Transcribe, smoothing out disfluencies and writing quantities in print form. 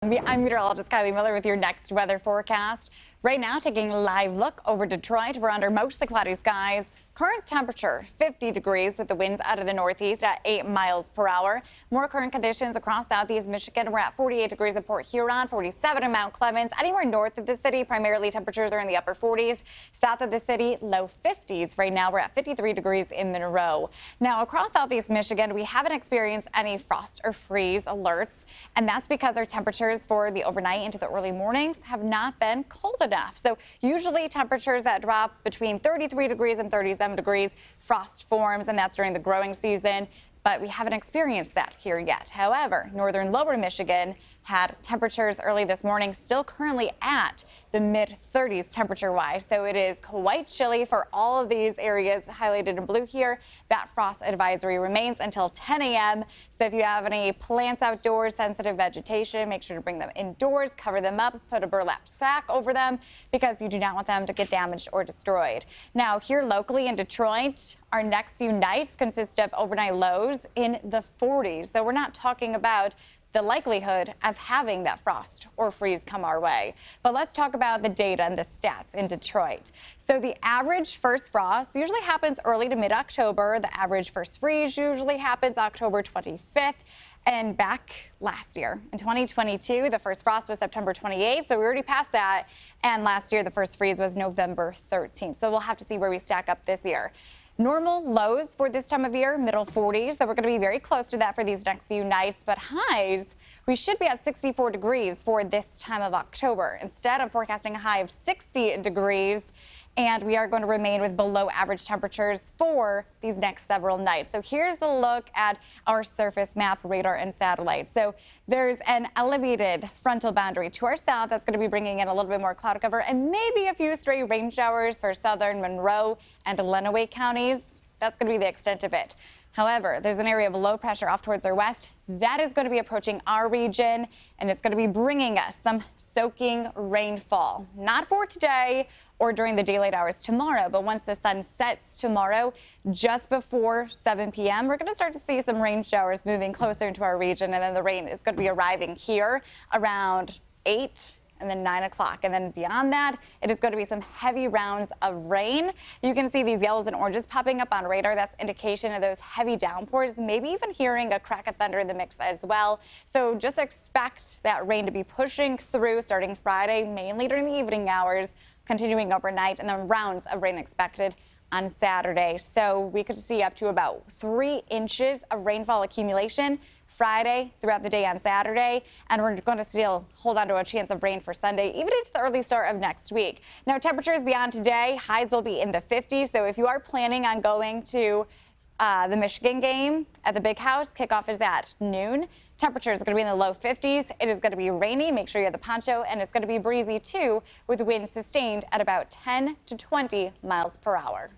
I'm meteorologist Kylie Miller with your next weather forecast. Right now, taking a live look over Detroit. We're under mostly cloudy skies. Current temperature 50 degrees with the winds out of the northeast at 8 miles per hour. More current conditions across southeast Michigan. We're at 48 degrees at Port Huron, 47 in Mount Clemens. Anywhere north of the city, primarily temperatures are in the upper 40s. South of the city, low 50s. Right now, we're at 53 degrees in Monroe. Now, across southeast Michigan, we haven't experienced any frost or freeze alerts, and that's because our temperatures for the overnight into the early mornings have not been cold enough. So usually temperatures that drop between 33 degrees and 37 degrees, frost forms, and that's during the growing season. But we haven't experienced that here yet. However, northern lower Michigan had temperatures early this morning, still currently at the mid-30s temperature-wise. So it is quite chilly for all of these areas highlighted in blue here. That frost advisory remains until 10 a.m. So if you have any plants outdoors, sensitive vegetation, make sure to bring them indoors, cover them up, put a burlap sack over them because you do not want them to get damaged or destroyed. Now, here locally in Detroit, our next few nights consist of overnight lows in the 40s. So we're not talking about the likelihood of having that frost or freeze come our way. But let's talk about the data and the stats in Detroit. So the average first frost usually happens early to mid-October. The average first freeze usually happens October 25th. And back last year, in 2022, the first frost was September 28th, so we already passed that. And last year, the first freeze was November 13th. So we'll have to see where we stack up this year. Normal lows for this time of year, middle 40s, so we're going to be very close to that for these next few nights. But highs, we should be at 64 degrees for this time of October. Instead, I'm forecasting a high of 60 degrees. And we are going to remain with below average temperatures for these next several nights. So here's a look at our surface map, radar and satellite. So there's an elevated frontal boundary to our south that's going to be bringing in a little bit more cloud cover and maybe a few stray rain showers for southern Monroe and Lenawee counties. That's going to be the extent of it. However, there's an area of low pressure off towards our west that is going to be approaching our region, and it's going to be bringing us some soaking rainfall. Not for today or during the daylight hours tomorrow, but once the sun sets tomorrow, just before 7 p.m., we're going to start to see some rain showers moving closer into our region, and then the rain is going to be arriving here around 8 and then 9 o'clock. And then beyond that, it is going to be some heavy rounds of rain. You can see these yellows and oranges popping up on radar. That's indication of those heavy downpours, maybe even hearing a crack of thunder in the mix as well. So just expect that rain to be pushing through starting Friday, mainly during the evening hours, continuing overnight, and then rounds of rain expected on Saturday. So we could see up to about 3 inches of rainfall accumulation Friday throughout the day on Saturday, and we're going to still hold on to a chance of rain for Sunday, even into the early start of next week. Now, temperatures beyond today, highs will be in the 50s. So if you are planning on going to the Michigan game at the Big House, kickoff is at noon. Temperatures are going to be in the low 50s. It is going to be rainy. Make sure you have the poncho, and it's going to be breezy too, with winds sustained at about 10 to 20 miles per hour.